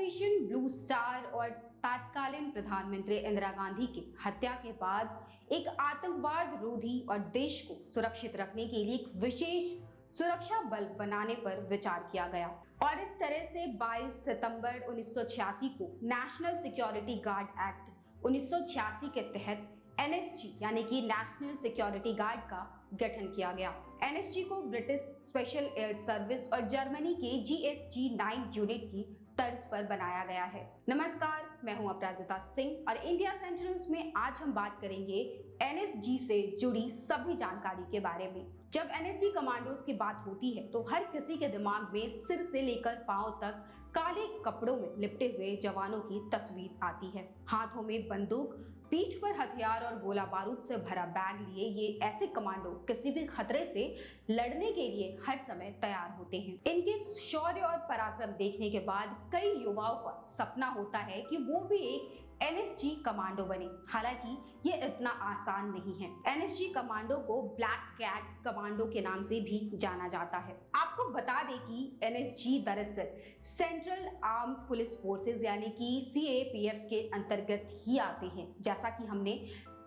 Operation blue star और तत्कालीन प्रधानमंत्री इंदिरा गांधी की हत्या के बाद एक आतंकवाद रोधी और देश को सुरक्षित रखने के लिए एक विशेष सुरक्षा बल बनाने पर विचार किया गया और इस तरह से 22 सितंबर 1986 को नेशनल सिक्योरिटी गार्ड एक्ट 1986 के तहत एनएसजी यानी कि नेशनल सिक्योरिटी गार्ड का गठन किया गया। एनएसजी को ब्रिटिश स्पेशल एयर सर्विस और जर्मनी के जीएसजी 9 यूनिट की तर्ज पर बनाया गया है। नमस्कार, मैं हूं अपराजिता सिंह और इंडिया सेंटिनल्स में आज हम बात करेंगे एनएसजी से जुड़ी सभी जानकारी के बारे में। जब एनएसजी कमांडोज की बात होती है तो हर किसी के दिमाग में सिर से लेकर पांव तक काले कपड़ों में लिपटे हुए जवानों की तस्वीर आती है। हाथों में बंदूक, पीठ पर हथियार और गोला बारूद से भरा बैग लिए ये ऐसे कमांडो किसी भी खतरे से लड़ने के लिए हर समय तैयार होते हैं। इनके शौर्य और पराक्रम देखने के बाद कई युवाओं का सपना होता है कि वो भी एक एनएसजी कमांडो बने। हालांकि ये इतना आसान नहीं है। एनएसजी कमांडो को ब्लैक कैट कमांडो के नाम से भी जाना जाता है। आपको बता दें कि एनएसजी दरअसल सेंट्रल आर्म पुलिस फोर्सेस यानी कि सीएपीएफ के अंतर्गत ही आते हैं। जैसा कि हमने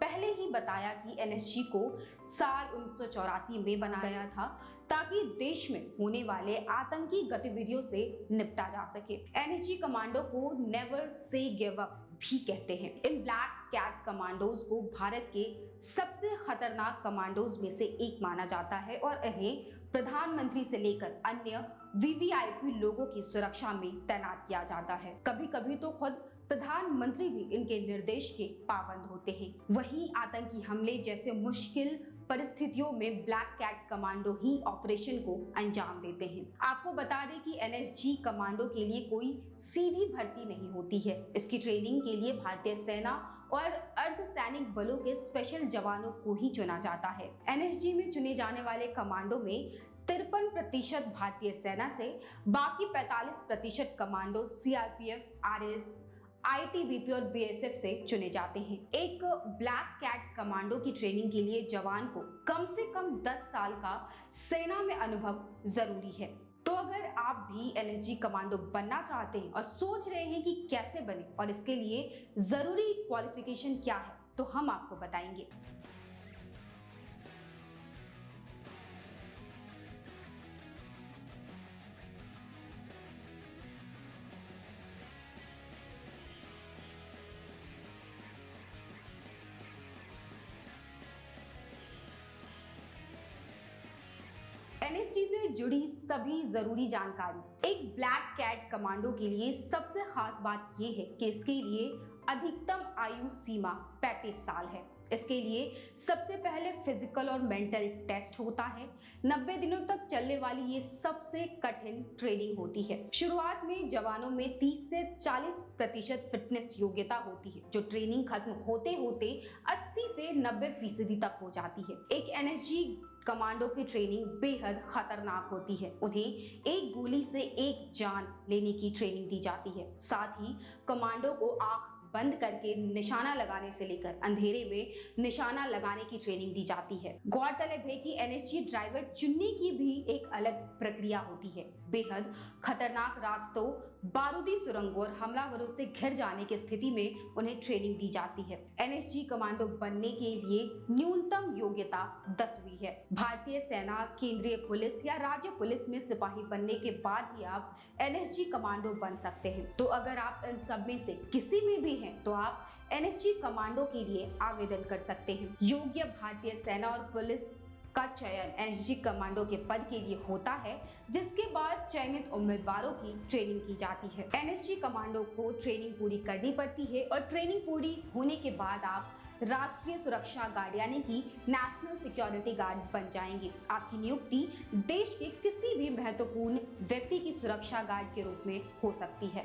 पहले ही बताया कि एनएसजी को साल 1984 में बनाया गया था ताकि देश में होने वाले आतंकी गतिविधियों से निपटा जा सके। एनएसजी कमांडो को नेवर से गिव अप भी कहते हैं। इन ब्लैक कैट कमांडोज को भारत के सबसे खतरनाक कमांडोज में से एक माना जाता है और इन्हें प्रधानमंत्री से लेकर अन्य वीवीआईपी लोगों की सुरक्षा में तैनात किया जाता है। कभी कभी तो खुद प्रधानमंत्री भी इनके निर्देश के पाबंद होते हैं। वहीं आतंकी हमले जैसे मुश्किल परिस्थितियों में ब्लैक कैट कमांडो ही ऑपरेशन को अंजाम देते हैं। आपको बता दें कि एनएसजी कमांडो के लिए कोई सीधी भर्ती नहीं होती है। इसकी ट्रेनिंग के लिए भारतीय सेना और अर्धसैनिक बलों के स्पेशल जवानों को ही चुना जाता है। एनएसजी में चुने जाने वाले कमांडो में 53% भारतीय सेना से, बाकी 45% कमांडो सीआरपीएफ, आरएस, आईटीबीपी और बीएसएफ से चुने जाते हैं। एक ब्लैक कैट कमांडो की ट्रेनिंग के लिए जवान को कम से कम 10 साल का सेना में अनुभव जरूरी है। तो अगर आप भी एनएसजी कमांडो बनना चाहते हैं और सोच रहे हैं कि कैसे बने और इसके लिए जरूरी क्वालिफिकेशन क्या है, तो हम आपको बताएंगे। एनएसजी से जुड़ी सभी जरूरी जानकारी। एक ब्लैक कैट कमांडो के लिए सबसे खास बात यह है कि इसके लिए अधिकतम आयु सीमा 35 साल है। इसके लिए सबसे पहले फिजिकल और मेंटल टेस्ट होता है। 90 दिनों तक चलने वाली ये सबसे कठिन ट्रेनिंग होती है। शुरुआत में जवानों में 30 से 40% फिटनेस योग्यता होती है, जो ट्रेनिंग खत्म होते होते 80 से 90% तक हो जाती है। एक एनएसजी कमांडो की ट्रेनिंग बेहद खतरनाक होती है। उन्हें एक गोली से एक जान लेने की ट्रेनिंग दी जाती है। साथ ही कमांडो को आंख बंद करके निशाना लगाने से लेकर अंधेरे में निशाना लगाने की ट्रेनिंग दी जाती है। गौरतलब है कि एनएसजी ड्राइवर चुनने की भी एक अलग प्रक्रिया होती है। बेहद खतरनाक रास्तों, बारूदी सुरंगों और हमलावरों से घिर जाने की स्थिति में उन्हें ट्रेनिंग दी जाती है। एनएसजी कमांडो बनने के लिए न्यूनतम योग्यता 10वीं है। भारतीय सेना, केंद्रीय पुलिस या राज्य पुलिस में सिपाही बनने के बाद ही आप एनएसजी कमांडो बन सकते हैं। तो अगर आप इन सब में से किसी में भी हैं तो आप एनएसजी कमांडो के लिए आवेदन कर सकते हैं। योग्य भारतीय सेना और पुलिस का चयन एनएसजी कमांडो के पद के लिए होता है, जिसके बाद चयनित उम्मीदवारों की ट्रेनिंग की जाती है। एनएसजी कमांडो को ट्रेनिंग पूरी करनी पड़ती है और ट्रेनिंग पूरी होने के बाद आप राष्ट्रीय सुरक्षा गार्ड यानी कि नेशनल सिक्योरिटी गार्ड बन जाएंगे। आपकी नियुक्ति देश के किसी भी महत्वपूर्ण व्यक्ति की सुरक्षा गार्ड के रूप में हो सकती है।